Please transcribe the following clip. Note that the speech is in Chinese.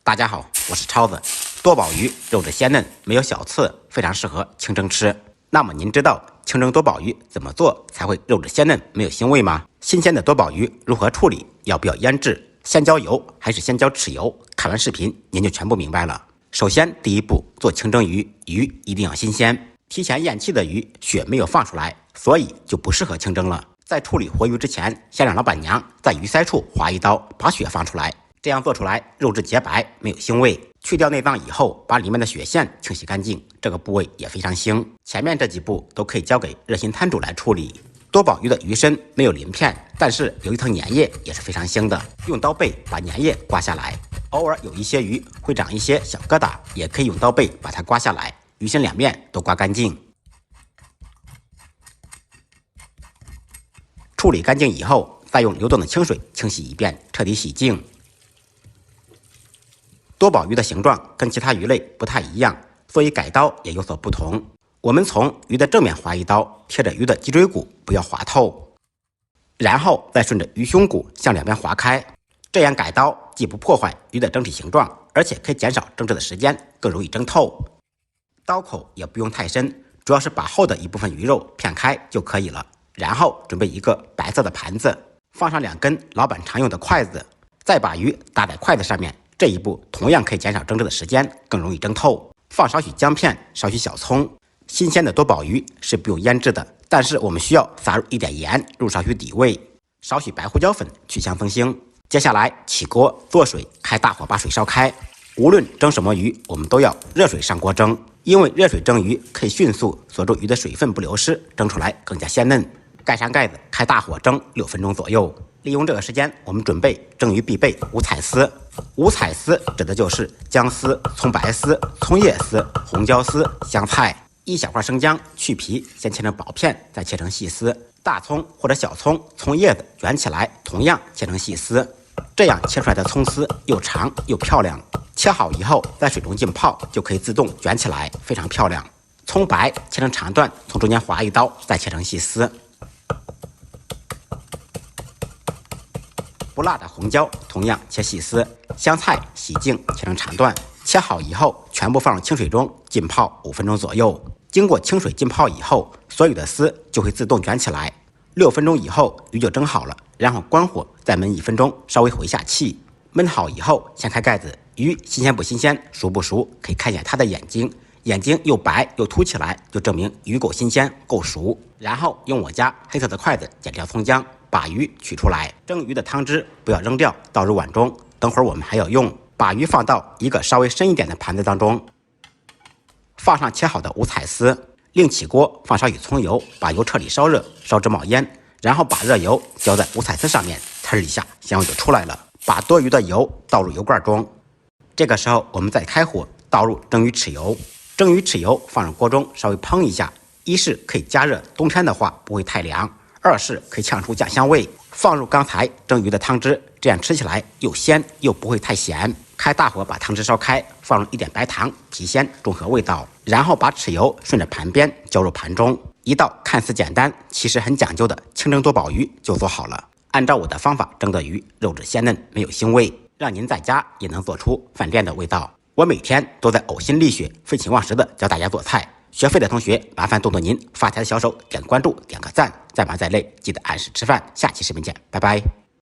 大家好，我是超子。多宝鱼肉质鲜嫩，没有小刺，非常适合清蒸吃。那么您知道清蒸多宝鱼怎么做才会肉质鲜嫩，没有腥味吗？新鲜的多宝鱼如何处理？要不要腌制？先浇油还是先浇豉油？看完视频您就全部明白了。首先，第一步做清蒸鱼，鱼一定要新鲜。提前咽气的鱼血没有放出来，所以就不适合清蒸了。在处理活鱼之前，先让老板娘在鱼鳃处划一刀，把血放出来。这样做出来，肉质洁白，没有腥味。去掉内脏以后，把里面的血线清洗干净，这个部位也非常腥。前面这几步都可以交给热心摊主来处理。多宝鱼的鱼身没有鳞片，但是有一层粘液，也是非常腥的。用刀背把粘液刮下来。偶尔有一些鱼会长一些小疙瘩，也可以用刀背把它刮下来。鱼身两面都刮干净。处理干净以后，再用流动的清水清洗一遍，彻底洗净。多宝鱼的形状跟其他鱼类不太一样，所以改刀也有所不同。我们从鱼的正面划一刀，贴着鱼的脊椎骨，不要划透，然后再顺着鱼胸骨向两边划开。这样改刀既不破坏鱼的整体形状，而且可以减少蒸制的时间，更容易蒸透。刀口也不用太深，主要是把后的一部分鱼肉片开就可以了。然后准备一个白色的盘子，放上2根老板常用的筷子，再把鱼搭在筷子上面。这一步同样可以减少蒸制的时间，更容易蒸透。放少许姜片，少许小葱。新鲜的多宝鱼是不用腌制的，但是我们需要撒入一点盐，入少许底味，少许白胡椒粉去香增腥。接下来起锅做水，开大火把水烧开。无论蒸什么鱼，我们都要热水上锅蒸，因为热水蒸鱼可以迅速锁住鱼的水分不流失，蒸出来更加鲜嫩。盖上盖子，开大火蒸6分钟左右。利用这个时间，我们准备蒸鱼必备五彩丝。五彩丝指的就是姜丝、葱白丝、葱叶丝、红椒丝、香菜。1小块生姜去皮，先切成薄片，再切成细丝。大葱或者小葱，葱叶子卷起来，同样切成细丝。这样切出来的葱丝又长又漂亮。切好以后，在水中浸泡，就可以自动卷起来，非常漂亮。葱白切成长段，从中间划一刀，再切成细丝。不辣的红椒同样切细丝，香菜洗净切成长段，切好以后全部放入清水中浸泡5分钟左右。经过清水浸泡以后，所有的丝就会自动卷起来。6分钟以后，鱼就蒸好了，然后关火再焖1分钟，稍微回下气。焖好以后，掀开盖子，鱼新鲜不新鲜，熟不熟，可以看一下它的眼睛，眼睛又白又凸起来，就证明鱼够新鲜够熟。然后用我家黑色的筷子剪掉葱姜，把鱼取出来。蒸鱼的汤汁不要扔掉，倒入碗中，等会儿我们还要用。把鱼放到一个稍微深一点的盘子当中，放上切好的五彩丝，另起锅放少许葱油，把油彻底烧热，烧至冒烟，然后把热油浇在五彩丝上面，呲一下香味就出来了。把多余的油倒入油罐中，这个时候我们再开火，倒入蒸鱼豉油。蒸鱼豉油放入锅中稍微烹一下，一是可以加热，冬天的话不会太凉；二是可以炝出酱香味。放入刚才蒸鱼的汤汁，这样吃起来又鲜又不会太咸。开大火把汤汁烧开，放入一点白糖提鲜中和味道，然后把豉油顺着盘边浇入盘中。一道看似简单，其实很讲究的清蒸多宝鱼就做好了。按照我的方法蒸的鱼，肉质鲜嫩，没有腥味，让您在家也能做出饭店的味道。我每天都在呕心沥血、废寝忘食的教大家做菜。学会的同学，麻烦动动您发财的小手，点关注，点个赞。再忙再累，记得按时吃饭。下期视频见，拜拜。